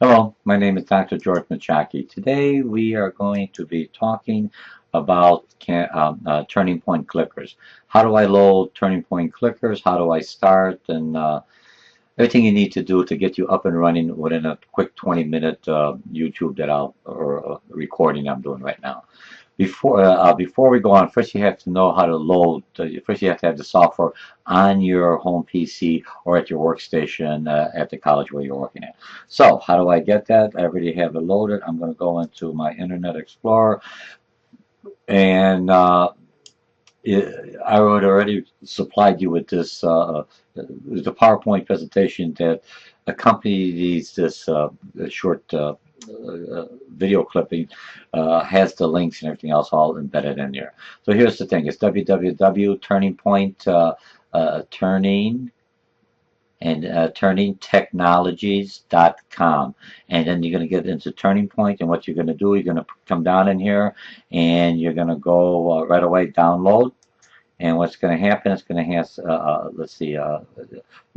Hello, my name is Dr. George Mochocki. Today we are going to be talking about turning point clickers. How do I load turning point clickers? How do I start? And everything you need to do to get you up and running within a quick 20-minute YouTube or recording I'm doing right now. Before we go on, first you have to know how to load. First you have to have the software on your home PC or at your workstation at the college where you're working at. So how do I get that? I already have it loaded. I'm going to go into my Internet Explorer, and I would already supplied you with this the PowerPoint presentation that accompanies this short video clipping, has the links and everything else all embedded in there. So here's the thing: it's www.turningpoint turning and turningtechnologies.com, and then you're going to get into Turning Point, and what you're going to do, you're going to come down in here, and you're going to go right away download. And what's going to happen, it's going to have, let's see, you're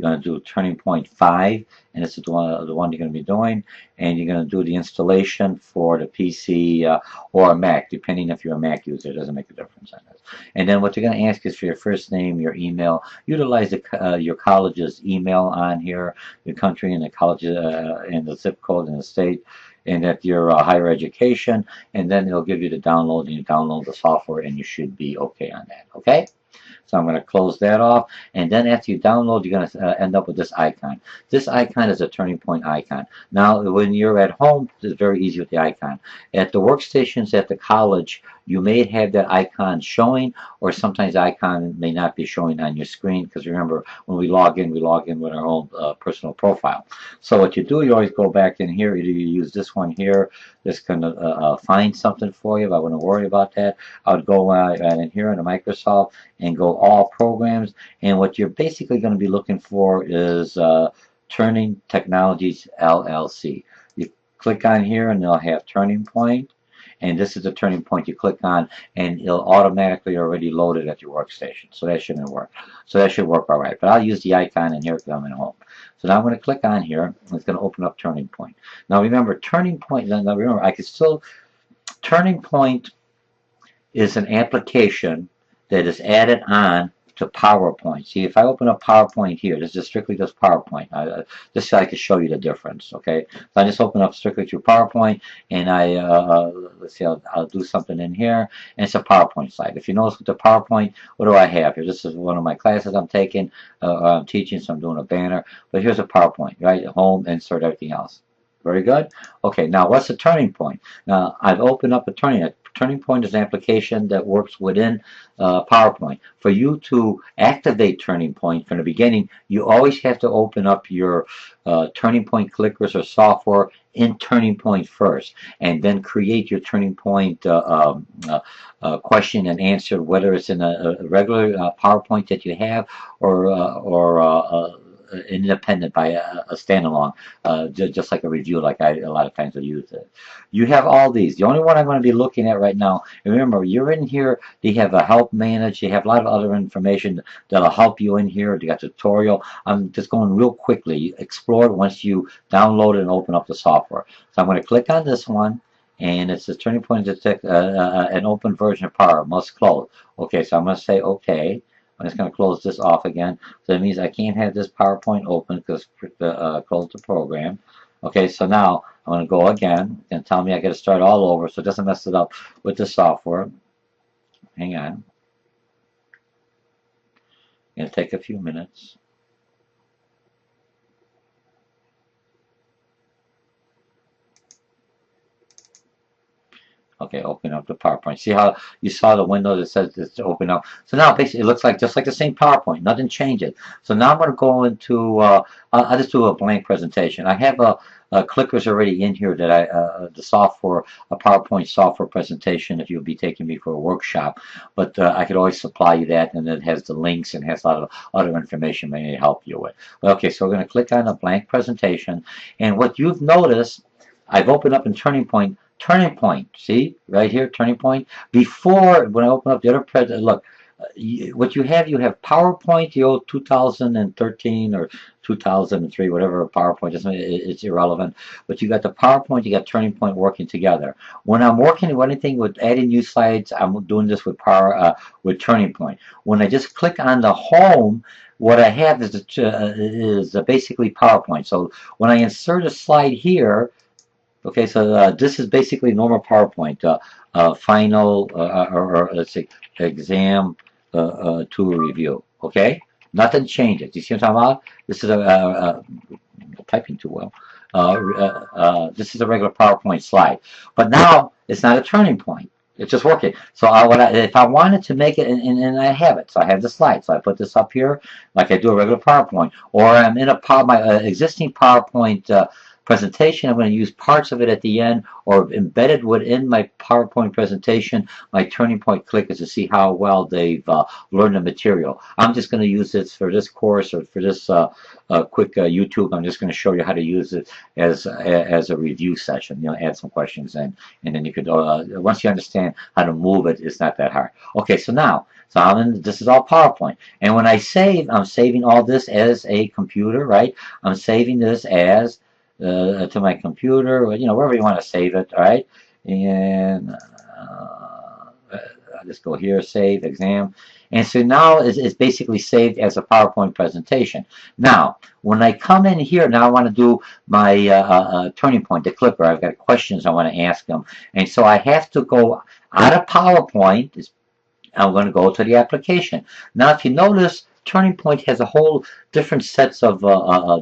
going to do Turning Point 5, and this is the one you're going to be doing. And you're going to do the installation for the PC or a Mac, depending if you're a Mac user. It doesn't make a difference on this. And then what you're going to ask is for your first name, your email. Utilize your college's email on here, your country and the college and the zip code and the state, and at your higher education, and then it'll give you the download, and you download the software, and you should be okay on that. Okay? So I'm going to close that off, and then after you download, you're going to end up with this icon. This icon is a turning point icon. Now, when you're at home, it's very easy with the icon. At the workstations at the college, you may have that icon showing, or sometimes the icon may not be showing on your screen, because remember, when we log in with our own personal profile. So what you do, you always go back in here. Either you use this one here, this can find something for you, but I wouldn't worry about that. I would go in here in the Microsoft and go all programs, and what you're basically going to be looking for is Turning Technologies LLC. You click on here and they'll have Turning Point, and this is the turning point you click on, and it'll automatically already load it at your workstation. So that shouldn't work. So that should work all right. But I'll use the icon in here because I'm at home. So now I'm going to click on here, and it's going to open up Turning Point. Now remember, Turning Point, now remember, I can still, Turning Point is an application that is added on to PowerPoint. See, if I open up PowerPoint here, this is strictly just PowerPoint. This I can show you the difference, okay? So I just open up strictly through PowerPoint, and let's see, I'll do something in here, and it's a PowerPoint slide. If you notice with the PowerPoint, what do I have here? This is one of my classes I'm taking, I'm teaching, so I'm doing a banner, but here's a PowerPoint, right? Home, insert, everything else. Very good. Okay, now what's a turning point? Now I've opened up a turning point is an application that works within PowerPoint. For you to activate Turning Point from the beginning, you always have to open up your Turning Point clickers or software in Turning Point first, and then create your Turning Point question and answer, whether it's in a regular PowerPoint that you have, or independent by a standalone, just like a review, like a lot of times I use it. You have all these. The only one I'm going to be looking at right now, remember, you're in here, they have a help manage, they have a lot of other information that'll help you in here. They got tutorial. I'm just going real quickly. Explore it once you download it and open up the software. So I'm going to click on this one, and it's the Turning Point detect an open version of Power, must close. Okay, so I'm going to say okay. I'm just going to close this off again. So that means I can't have this PowerPoint open because close the program. Okay, so now I'm going to go again and tell me I got to start all over so it doesn't mess it up with the software. Hang on. It's going to take a few minutes. Okay, open up the PowerPoint. See how you saw the window that says it's open up? So now basically it looks like just like the same PowerPoint. Nothing changes. So now I'm going to go into, I'll just do a blank presentation. I have clickers already in here that the software, a PowerPoint software presentation if you'll be taking me for a workshop. But I could always supply you that, and it has the links and has a lot of other information may help you with. Okay, so we're going to click on a blank presentation. And what you've noticed, I've opened up in Turning Point, see right here, Turning Point. Before, when I open up the other look, what you have PowerPoint, the old 2013 or 2003, whatever PowerPoint is, it's irrelevant. But you got the PowerPoint, you got Turning Point working together. When I'm working with anything with adding new slides, I'm doing this with with Turning Point. When I just click on the home, what I have is basically PowerPoint. So when I insert a slide here, okay, so this is basically normal PowerPoint. Final or let's see, exam to review. Okay, nothing changes. You see what I'm talking about? This is a typing too well. This is a regular PowerPoint slide, but now it's not a turning point. It's just working. So if I wanted to make it, and I have it, so I have the slide. So I put this up here like I do a regular PowerPoint, or I'm in my existing PowerPoint presentation. I'm going to use parts of it at the end, or embedded within my PowerPoint presentation. My turning point click is to see how well they've learned the material. I'm just going to use this for this course or for this quick YouTube. I'm just going to show you how to use it as a review session. You know, add some questions in, and then you could once you understand how to move it, it's not that hard. Okay, so now. So this is all PowerPoint. And when I save, I'm saving all this as a computer, right? I'm saving this as to my computer, you know, wherever you want to save it, all right? And I'll just go here, save, exam. And so now it's basically saved as a PowerPoint presentation. Now, when I come in here, now I want to do my turning point, the clicker. I've got questions I want to ask them. And so I have to go out of PowerPoint. I'm going to go to the application. Now, if you notice, Turning Point has a whole different sets of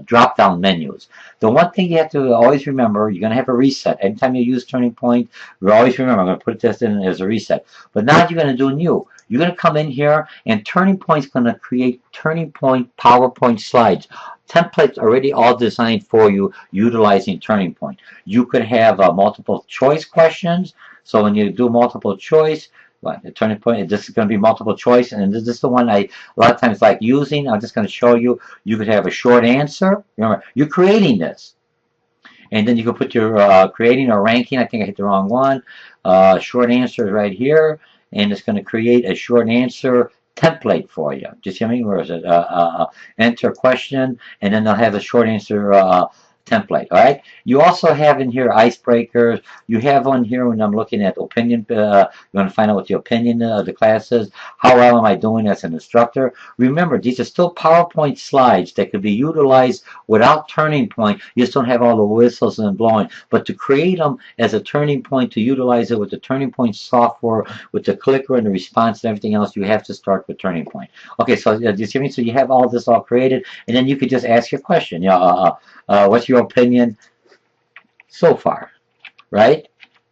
drop-down menus. The one thing you have to always remember, you're going to have a reset. Anytime you use Turning Point, you always remember, I'm going to put this in as a reset. But now you're going to do new. You're going to come in here, and Turning Point's going to create Turning Point PowerPoint slides. Templates already all designed for you utilizing Turning Point. You could have multiple choice questions. So when you do multiple choice, the Turning Point, this is going to be multiple choice, and this is the one I a lot of times like using. I'm just going to show you. You could have a short answer. Remember, you're creating this, and then you can put your creating or ranking. I think I hit the wrong one. Short answer is right here, and it's going to create a short answer template for you. Do you see what I mean? Where is it? Enter question, and then they'll have a short answer template. All right. You also have in here icebreakers. You have one here when I'm looking at opinion. You want to find out what the opinion of the class is. How well am I doing as an instructor? Remember, these are still PowerPoint slides that could be utilized without Turning Point. You just don't have all the whistles and blowing. But to create them as a Turning Point, to utilize it with the Turning Point software, with the clicker and the response and everything else, you have to start with Turning Point. Okay, so do you see me? So you have all this all created, and then you could just ask your question. You know, what's your opinion so far, right?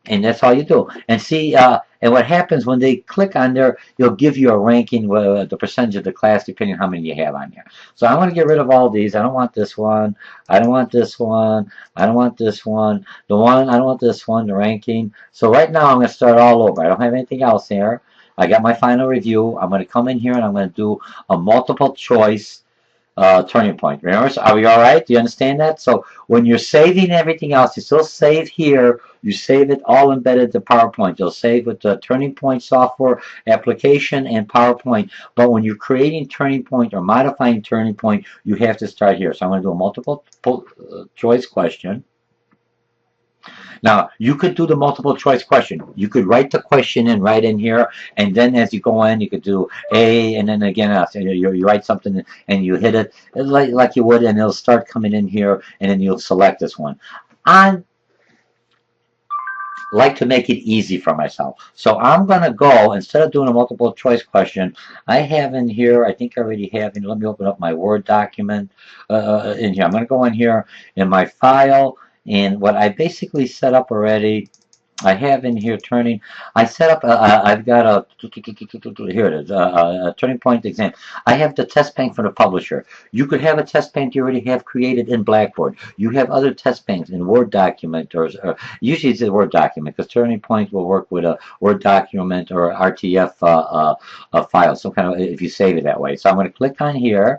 And that's all you do. And see, and what happens when they click on there, it'll give you a ranking, the percentage of the class, depending on how many you have on there. So I want to get rid of all these. I don't want this one. I don't want this one. I don't want this one. The one, I don't want this one, the ranking. So right now I'm going to start all over. I don't have anything else here. I got my final review. I'm going to come in here and I'm going to do a multiple choice Turning Point. Remember, so are we all right? Do you understand that? So when you're saving everything else, you still save here. You save it all embedded to PowerPoint. You'll save with the Turning Point software application and PowerPoint. But when you're creating Turning Point or modifying Turning Point, you have to start here. So I'm going to do a multiple choice question. Now, you could do the multiple choice question. You could write the question in right in here, and then as you go in, you could do A, and then again, you write something, and you hit it like you would, and it'll start coming in here, and then you'll select this one. I like to make it easy for myself. So I'm going to go, instead of doing a multiple choice question, I have in here, I think I already have, let me open up my Word document in here. I'm going to go in here in my file, and what I basically set up already, I have in here turning. I set up. I've got a here it is. A Turning Point exam. I have the test bank for the publisher. You could have a test bank you already have created in Blackboard. You have other test banks in Word document, or usually it's a Word document because Turning Point will work with a Word document or RTF file. Some kind of if you save it that way. So I'm going to click on here.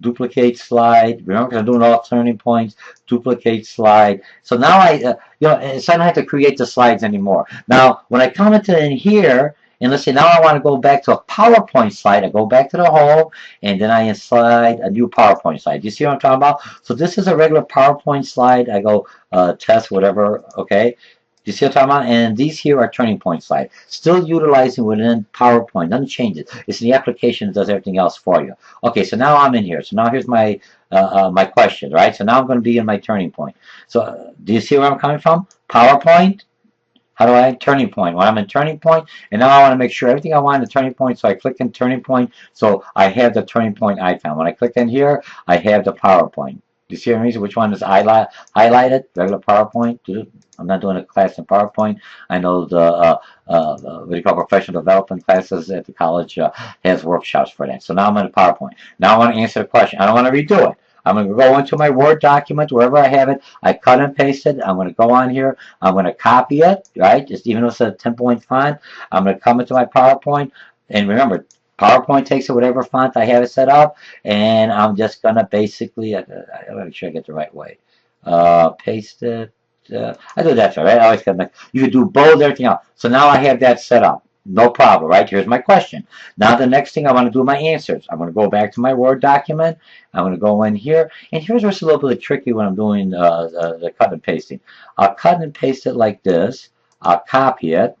duplicate slide. Remember, 'cause I'm doing all turning points, duplicate slide. So now so I don't have to create the slides anymore. Now, when I come into in here, and let's say now I want to go back to a PowerPoint slide, I go back to the home, and then I slide a new PowerPoint slide. Do you see what I'm talking about? So this is a regular PowerPoint slide. I go test whatever, okay? You see what I'm talking about? And these here are turning point slides. Still utilizing within PowerPoint. Nothing changes. It's the application that does everything else for you. Okay, so now I'm in here. So now here's my my question, right? So now I'm going to be in my turning point. So do you see where I'm coming from? PowerPoint. How do I turning point? When I'm in turning point, and now I want to make sure everything I want in the turning point. So I click in turning point. So I have the turning point icon. When I click in here, I have the PowerPoint. Do you see what I mean? Which one is highlighted? Regular PowerPoint. I'm not doing a class in PowerPoint. I know the what do you call professional development classes at the college has workshops for that. So now I'm in the PowerPoint. Now I want to answer the question. I don't want to redo it. I'm going to go into my Word document, wherever I have it. I cut and paste it. I'm going to go on here. I'm going to copy it, right? Just even though it's a 10-point font, I'm going to come into my PowerPoint. And remember, PowerPoint takes it whatever font I have it set up, and I'm just going to basically, I got to make sure I get the right way. Paste it. I do that, right? I always got to you can do both, everything else. So now I have that set up. No problem, right? Here's my question. Now the next thing I want to do my answers. I'm going to go back to my Word document. I'm going to go in here. And here's what's a little bit tricky when I'm doing the cut and pasting. I'll cut and paste it like this. I'll copy it,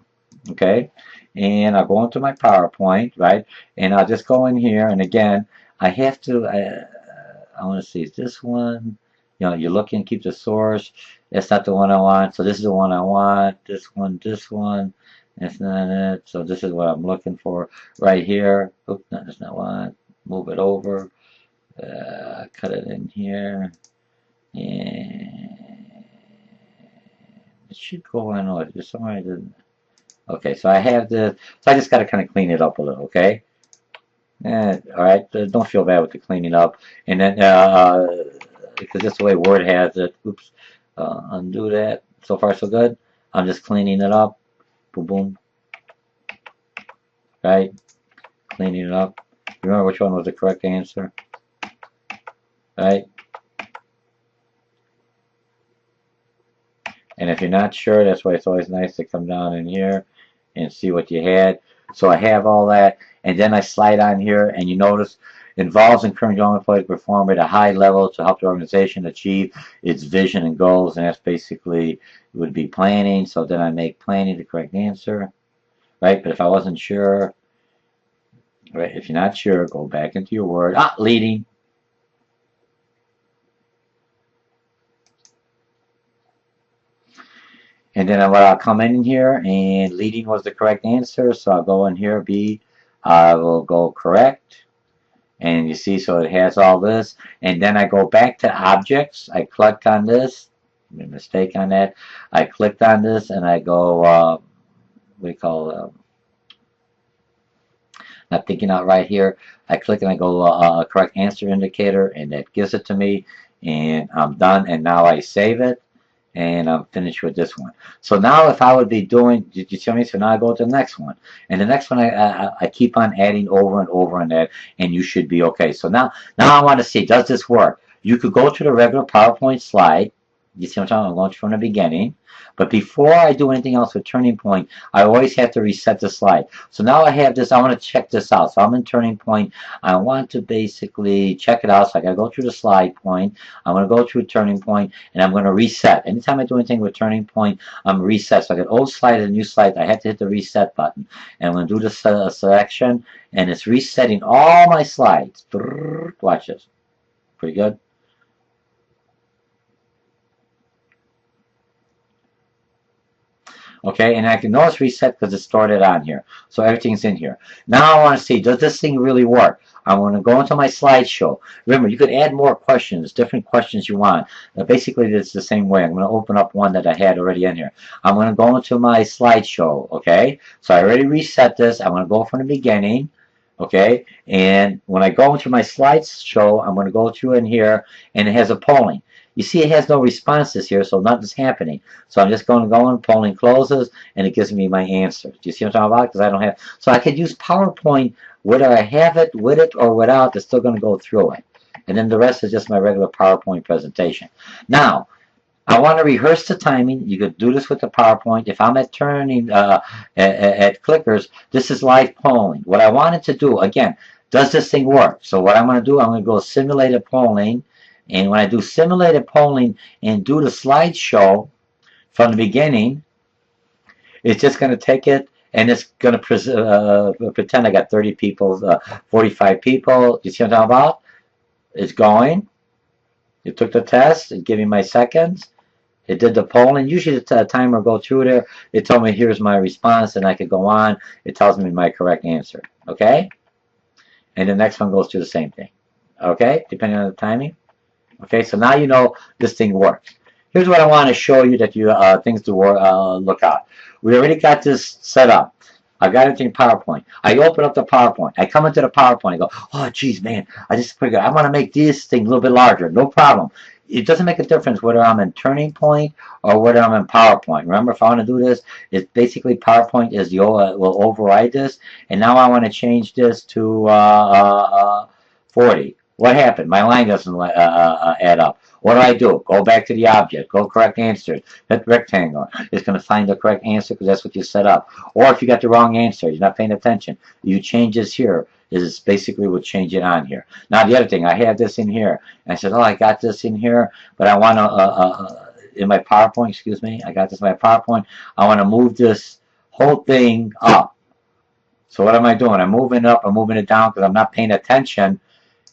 okay? And I'll go into my PowerPoint, right? And I'll just go in here. And again, I have to, I want to see, is this one? You know, you're looking, keep the source. That's not the one I want. So this is the one I want. This one. That's not it. So this is what I'm looking for right here. Oops, no, that's not one. Move it over. Cut it in here. And it should go on or just somewhere I didn't. Okay, so I have the. So I just got to kind of clean it up a little, okay? All right, don't feel bad with the cleaning up. And then, because that's the way Word has it. Oops, undo that. So far, so good. I'm just cleaning it up. Boom, boom. Right? Cleaning it up. Remember which one was the correct answer? Right? And if you're not sure, that's why it's always nice to come down in here and see what you had. So I have all that, and then I slide on here, and you notice involves encouraging all employees to perform at a high level to help the organization achieve its vision and goals, and that's basically would be planning. So then I make planning the correct answer, right? But if I wasn't sure, right? If you're not sure, go back into your Word. Leading. And then I'll come in here, and leading was the correct answer, so I'll go in here, B, I will go correct. And you see, so it has all this. And then I go back to objects. I clicked on this. Made a mistake on that. I clicked on this, and I go, what do you call not thinking out right here. I click and I go correct answer indicator, and that gives it to me. And I'm done, and now I save it. And I'm finished with this one. So now if I would be doing, did you see me? So now I go to the next one. And the next one I keep on adding over and over on that, and you should be okay. So now I want to see, does this work? You could go to the regular PowerPoint slide. You see what I'm talking about? I'm going from the beginning. But before I do anything else with Turning Point, I always have to reset the slide. So now I have this, I want to check this out. So I'm in Turning Point. I want to basically check it out. So I got to go through the slide point. I'm going to go through Turning Point, and I'm going to reset. Anytime I do anything with Turning Point, I'm reset. So I got old slide and new slide. I have to hit the reset button. And I'm going to do the selection, and it's resetting all my slides. Watch this. Pretty good. Okay, and I can notice reset because it started on here. So everything's in here. Now I want to see, does this thing really work? I'm going to go into my slideshow. Remember, you could add more questions, different questions you want. Basically, it's the same way. I'm going to open up one that I had already in here. I'm going to go into my slideshow, okay? So I already reset this. I'm going to go from the beginning, okay? And when I go into my slideshow, I'm going to go through in here, and it has a polling. You see it has no responses here, so nothing's happening. So I'm just going to go in, polling closes, and it gives me my answer. Do you see what I'm talking about? Because I don't have, so I could use PowerPoint whether I have it, with it, or without, it's still going to go through it. and then the rest is just my regular PowerPoint presentation. Now, I want to rehearse the timing. You could do this with the PowerPoint. If I'm at turning at clickers, this is live polling. What I wanted to do, again, does this thing work? So what I'm going to do, I'm going to go simulated polling. And when I do simulated polling and do the slideshow from the beginning, it's just going to take it and it's going to pretend I got 30 people, 45 people. You see what I'm talking about? It's going. It took the test. It gave me my seconds. It did the polling. Usually the timer will go through there. It told me here's my response, and I could go on. It tells me my correct answer. Okay? And the next one goes through the same thing. Okay? Depending on the timing. Okay? So now you know this thing works. Here's what I want to show you that you things to look out. We already got this set up. I got everything in PowerPoint. I open up the PowerPoint. I come into the PowerPoint. I go, oh, geez, man, I want to make this thing a little bit larger. No problem. It doesn't make a difference whether I'm in Turning Point or whether I'm in PowerPoint. Remember, if I want to do this, it's basically PowerPoint is the will override this. And now I want to change this to 40. What happened? My line doesn't add up. What do? Go back to the object. Go correct answer. Hit rectangle. It's going to find the correct answer because that's what you set up. Or if you got the wrong answer, you're not paying attention. You change this here. Is basically what change it on here. Now the other thing, I have this in here. And I said, oh, I got this in here, but I want to, in my PowerPoint, excuse me, I got this in my PowerPoint. I want to move this whole thing up. So what am I doing? I'm moving it up, I'm moving it down because I'm not paying attention.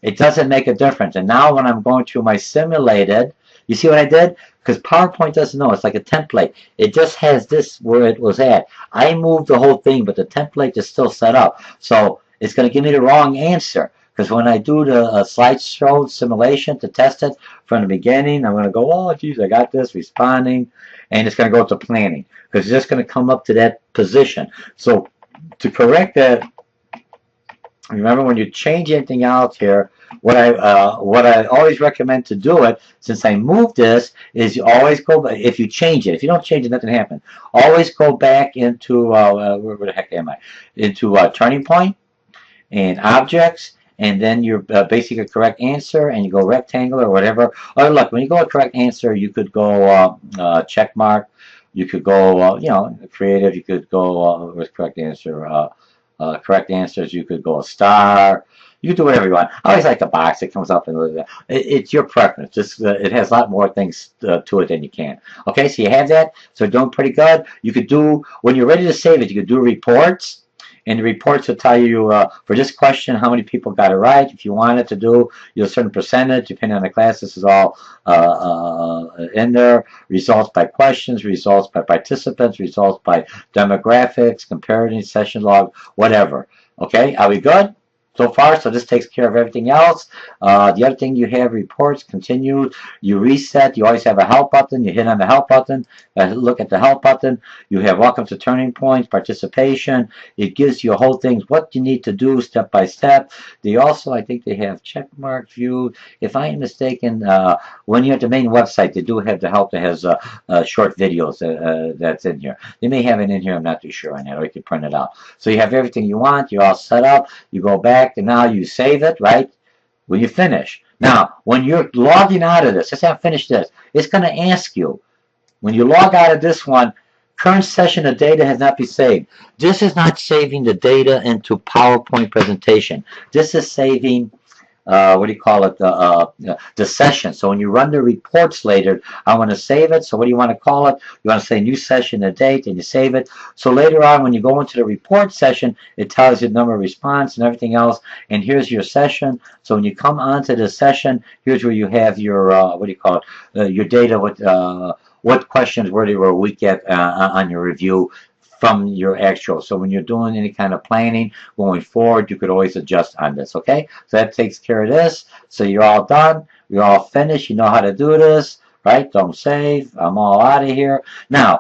It doesn't make a difference. And now when I'm going through my simulated, you see what I did? Because PowerPoint doesn't know. It's like a template. It just has this where it was at. I moved the whole thing, but the template is still set up. So it's going to give me the wrong answer. Because when I do the slideshow simulation to test it from the beginning, I'm going to go, oh, geez, I got this, responding. And it's going to go to planning. Because it's just going to come up to that position. So to correct that, remember when you change anything out here, what I always recommend to do it, since I moved this, is you always go back. If you change it, if you don't change it, nothing happens. Always go back into where the heck am I? Into Turning Point and Objects, and then your basically correct answer, and you go rectangle or whatever. Oh, look, when you go a correct answer, you could go check mark. You could go you know, creative. You could go with correct answer. Correct answers, you could go a star. You can do whatever you want. I always like the box. It comes up and it's your preference. Just it has a lot more things to it than you can. Okay, so you have that. So doing pretty good. You could do, when you're ready to save it, you could do reports. And the reports will tell you for this question how many people got it right. If you wanted to do a certain percentage, depending on the class, this is all in there. Results by questions, results by participants, results by demographics, comparative, session log, whatever. Okay, are we good? So far, so this takes care of everything else. The other thing you have, reports, continue, you reset, you always have a help button, you hit on the help button, look at the help button, you have welcome to Turning Points, participation, it gives you a whole thing, what you need to do step by step. They also, I think they have check mark view. If I am mistaken, when you're at the main website, they do have the help that has short videos that's in here. They may have it in here, I'm not too sure on that, or you can print it out. So you have everything you want, you're all set up, you go back, and now you save it, right? When you finish. Now, when you're logging out of this, let's say I finish this, it's going to ask you, when you log out of this one, current session of data has not been saved. This is not saving the data into PowerPoint presentation. This is saving what do you call it, the session. So when you run the reports later, I want to save it. So what do you want to call it? You want to say new session, a date, and you save it. So later on, when you go into the report session, it tells you the number of response and everything else. And here's your session. So when you come onto the session, here's where you have your, what do you call it, your data with what questions were they were weak at on your review from your actual. So when you're doing any kind of planning going forward, you could always adjust on this, okay? So that takes care of this. So you're all done. You're all finished. You know how to do this, right? Don't save. I'm all out of here. Now,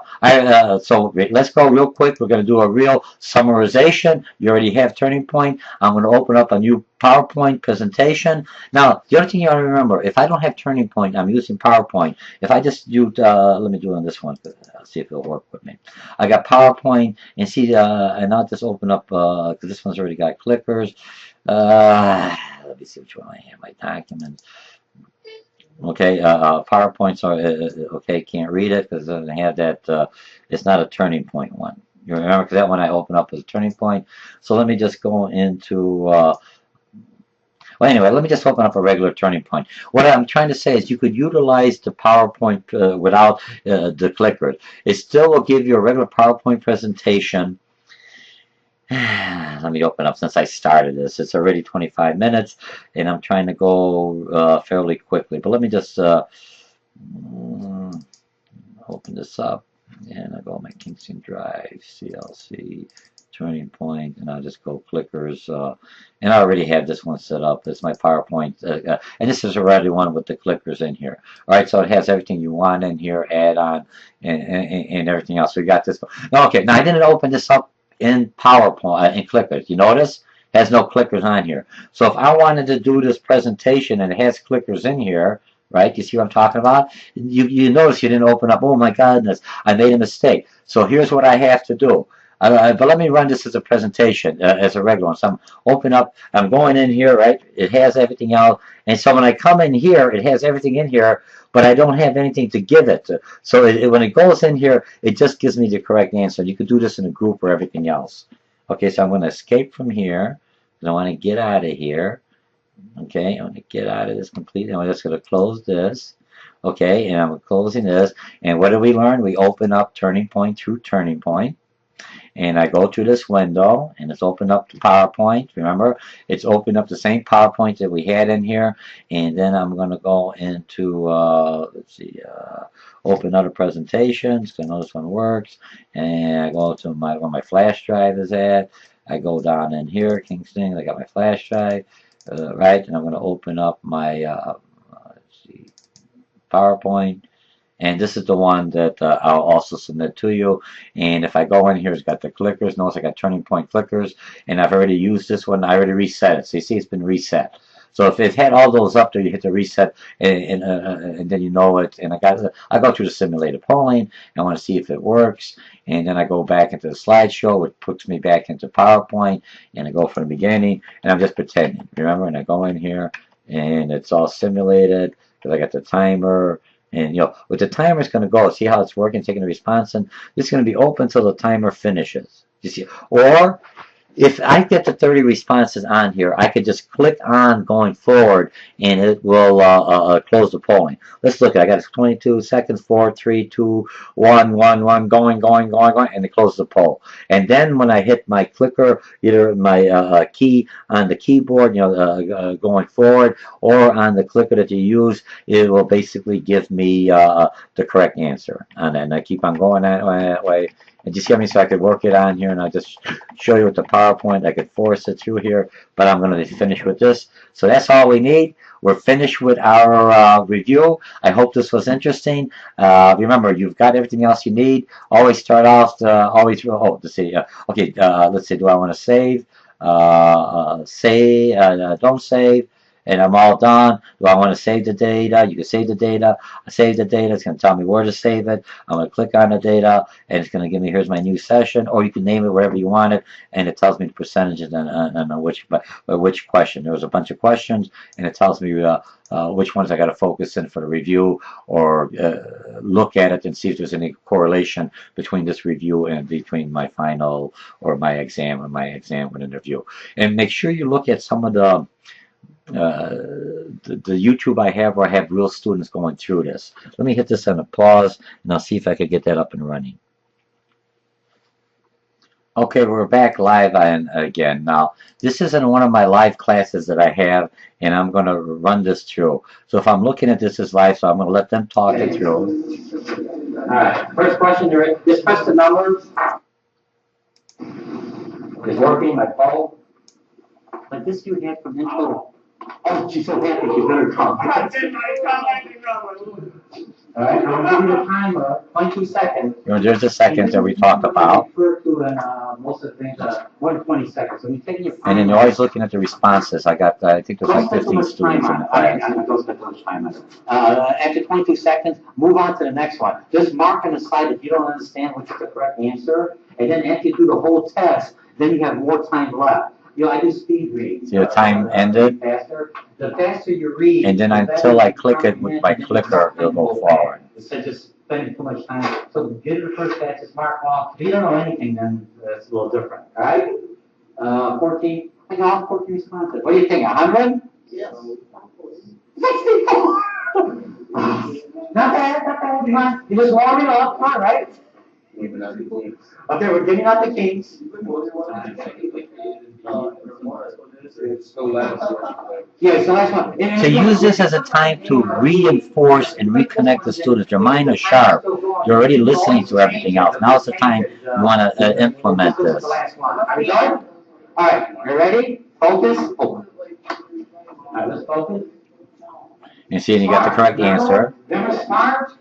so let's go real quick. We're going to do a real summarization. You already have Turning Point. I'm going to open up a new PowerPoint presentation. Now, the other thing you want to remember, if I don't have Turning Point, I'm using PowerPoint. If I just use, let me do it on this one. See if it'll work with me. I got PowerPoint, and see, and I'll just open up, because this one's already got clickers. let me see which one I have. My documents. Okay, PowerPoints are okay. Can't read it because it doesn't have that. It's not a turning point one. You remember because that one I opened up was a turning point. So let me just go into. Well, anyway, let me just open up a regular turning point. What I'm trying to say is you could utilize the PowerPoint without the clickers. It still will give you a regular PowerPoint presentation. Let me open up since I started this. It's already 25 minutes, and I'm trying to go fairly quickly. But let me just open this up, and I go my Kingston Drive, CLC, turning point, and I'll just go clickers. And I already have this one set up. It's my PowerPoint, and this is already one with the clickers in here. All right, so it has everything you want in here, add on, and everything else. We got this. Okay, now I didn't open this up in PowerPoint in clickers. You notice it has no clickers on here. So if I wanted to do this presentation and it has clickers in here, right? You see what I'm talking about? You notice you didn't open up. Oh my goodness, I made a mistake. So here's what I have to do. But let me run this as a presentation, as a regular one. So I'm open up. I'm going in here, right? It has everything else. And so when I come in here, it has everything in here, but I don't have anything to give it. So when it goes in here, it just gives me the correct answer. You could do this in a group or everything else. Okay, so I'm going to escape from here. I want to get out of here. Okay, I'm going to get out of this completely. I'm just going to close this. Okay, and I'm closing this. And what did we learn? We open up turning point through turning point. And I go to this window, and it's opened up to PowerPoint. Remember, it's opened up the same PowerPoint that we had in here. And then I'm going to go into, let's see, open other presentations, because I know this one works. And I go to where my flash drive is at. I go down in here, Kingston. I got my flash drive, right? And I'm going to open up my, let's see, PowerPoint. And this is the one that I'll also submit to you. And if I go in here, it's got the clickers. Notice I got turning point clickers. And I've already used this one. I already reset it. So you see it's been reset. So if it had all those up there, you hit the reset, and then you know it. And I go through the simulated polling. I want to see if it works. And then I go back into the slideshow, which puts me back into PowerPoint. And I go from the beginning. And I'm just pretending. Remember? And I go in here, and it's all simulated because I got the timer. And, with the timer, it's going to go. See how it's working, taking the response, and this is going to be open until the timer finishes. You see? Or if I get the 30 responses on here, I could just click on going forward, and it will close the polling. Let's look. I got 22 seconds, 4, 3, 2, 1, 1, 1, going, and it closes the poll. And then when I hit my clicker, either my key on the keyboard, going forward, or on the clicker that you use, it will basically give me the correct answer. And I keep on going that way. And just give me so I could work it on here, and I'll just show you with the PowerPoint. I could force it through here, but I'm going to finish with this. So that's all we need. We're finished with our review. I hope this was interesting. Remember, you've got everything else you need. Always start off, let's see. Okay, let's see, do I want to save? Don't save. And I'm all done. Do I want to save the data? You can save the data. I save the data. It's going to tell me where to save it. I'm going to click on the data, and it's going to give me, here's my new session, or you can name it wherever you want it, and it tells me the percentages and which question. There was a bunch of questions, and it tells me which ones I got to focus in for the review, or look at it and see if there's any correlation between this review and between my final or my exam or my exam with interview. And make sure you look at some of the YouTube I have where I have real students going through this. Let me hit this on a pause, and I'll see if I could get that up and running. Okay, we're back live again. Now, this isn't one of my live classes that I have, and I'm going to run this through. So if I'm looking at this as live, so I'm going to let them talk it through. All right, first question, just press the numbers. Is working, my poll. But this you had from intro. Oh, she's so happy, you better come. All right, I'm going to give you the timer, 22 seconds. There's the seconds that we talked about. Refer to most of the things, 120 seconds. So you take your and then you're always looking at the responses. I think there's like 15 students in the class. After 22 seconds, move on to the next one. Just mark on the slide if you don't understand which is the correct answer. And then after you do the whole test, then you have more time left. I do speed read. See the time ended? The faster you read. And then until I click it with my clicker, it'll go forward. Instead of just spending too much time. So get it the first fastest mark off. If you don't know anything, then it's a little different. All right? 14. I got 14 responses. What do you think? 100? Yes. 64. Not bad, not bad. Come on. You just warm it up. Come on, right? Okay, we're getting out the kinks. Yeah, it's the last one. To use this as a time to reinforce and reconnect the students. Their mind is sharp. You're already listening to everything else. Now it's the time you want to implement this. Are we going? All right, you ready? Focus. Open. All right, let's focus. You see, you got the correct answer. Smart.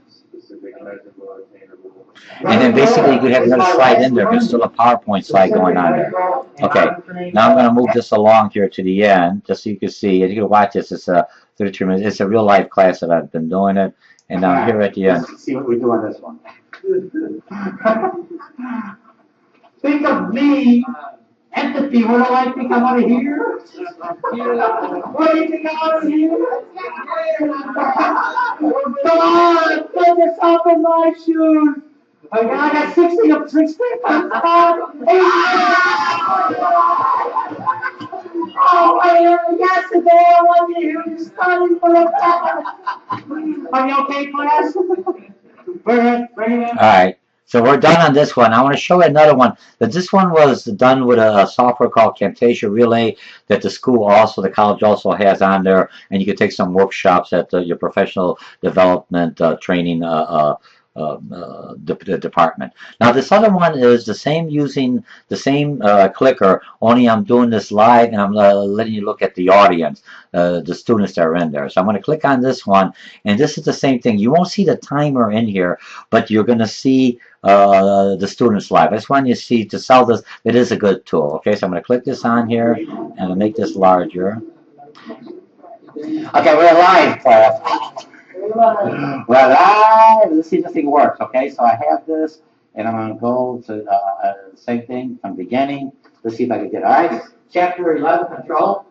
And then basically you could have another slide in there, but still a PowerPoint slide going on there. Okay, now I'm going to move this along here to the end, just so you can see. And you can watch this. It's a 32 minutes. It's a real life class that I've been doing it. And now here at the end. Let's see what we do on this one. Think of me. Empathy. What do I think I want to hear? What do you think I want to hear? Come on, put yourself in my shoes. I got 60 of 60. Oh, yesterday I want to hear you studying for a test. Are you okay, class? Bring it in. All right. So we're done on this one. I want to show you another one. But this one was done with a software called Camtasia Relay that the school also, the college also has on there. And you can take some workshops at your professional development training department. Now this other one is the same, using the same clicker, only I'm doing this live and I'm letting you look at the audience, the students that are in there. So I'm going to click on this one, and this is the same thing. You won't see the timer in here, but you're going to see the students live. I just want you to see, to sell this, it is a good tool. Okay, so I'm going to click this on here and I'll make this larger. Okay, we're live, class. We're live. Let's see if this thing works. Okay, so I have this, and I'm going to go to same thing from beginning. Let's see if I can get it. All right, chapter 11, control.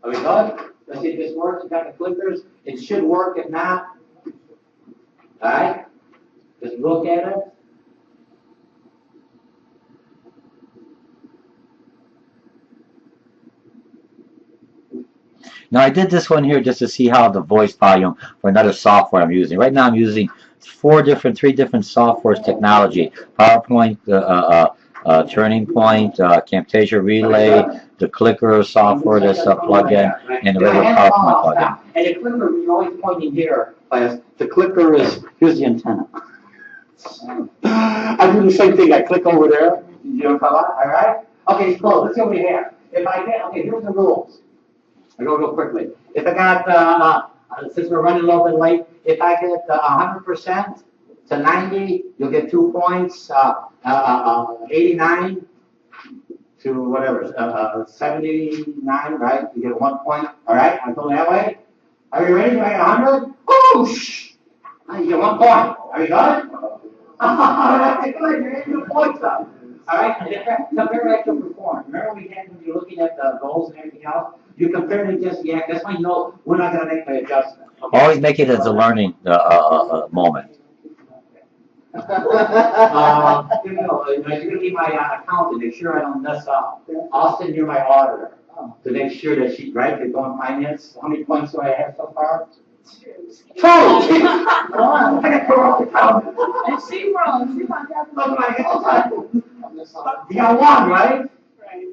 Are we good? Let's see if this works. You got the clickers. It should work. If not, all right. Just look at it. Now I did this one here just to see how the voice volume for another software I'm using. Right now I'm using three different softwares technology: PowerPoint, Turning Point, Camtasia Relay, the Clicker software, this plugin, and the regular PowerPoint plugin. And the clicker, you're always pointing here, class. The clicker is, here's the antenna. I do the same thing. I click over there. You know, all right? Okay, so let's see what we have. If I get, okay, here's the rules. I go real quickly. If I got, since we're running a little bit late, if I get 100% to 90, you'll get 2 points. 89 to whatever, 79, right? You get 1 point. All right, I'm going that way. Are you ready? I got 100. Whoosh! You get 1 point. Are you good? Good. You're getting 2 points up. All right, compare that to perform. Remember we had when you're looking at the goals and everything else? You compare it against the act. That's why you know we're not going to make the adjustment. Okay? Always make it as a learning moment. You're going to be my accountant. Make sure I don't mess up. Austin, you're my auditor. To make sure that she's right. You're going finance. How many points do I have so far? 2. And she wrong. She might have You got 1, right? Right.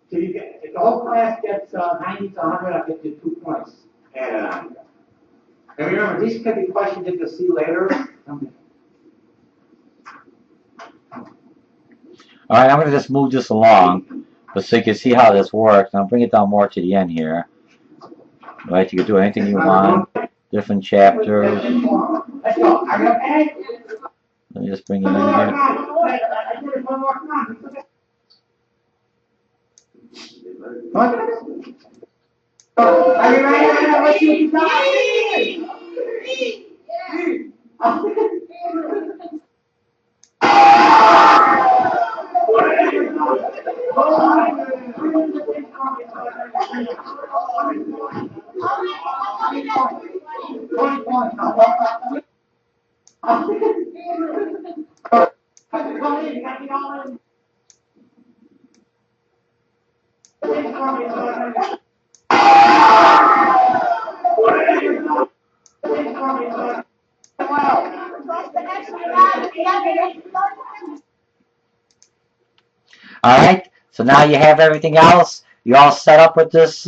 So you get, if the whole class gets 90 to 100, I get you 2 points. And remember, these could be questions that you'll see later. All right, I'm going to just move this along, but so you can see how this works. I'll bring it down more to the end here. Right, you can do anything you want, different chapters. Let's go. Are you okay? Let me just bring it in here. Are you ready? Let's see what you got. Come in, you gotta be all in. All right, so now you have everything else. You're all set up with this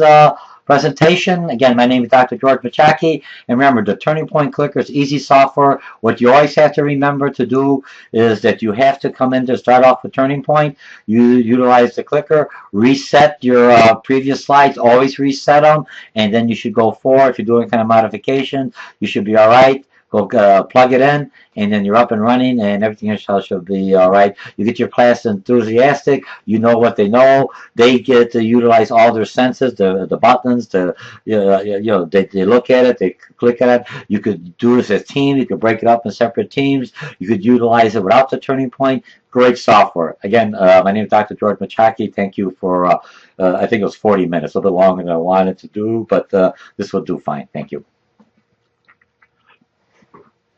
presentation. Again, my name is Dr. George Mochocki, and remember, the Turning Point Clicker is easy software. What you always have to remember to do is that you have to come in to start off with Turning Point. You utilize the clicker, reset your previous slides, always reset them, and then you should go forward. If you're doing kind of modification, you should be all right. Go plug it in, and then you're up and running, and everything else should be all right. You get your class enthusiastic. You know what they know. They get to utilize all their senses, the buttons, they look at it, they click at it. You could do this as teams. You could break it up in separate teams. You could utilize it without the Turning Point. Great software. Again, my name is Dr. George Mochocki. Thank you for, I think it was 40 minutes, a little bit longer than I wanted to do, but this will do fine. Thank you.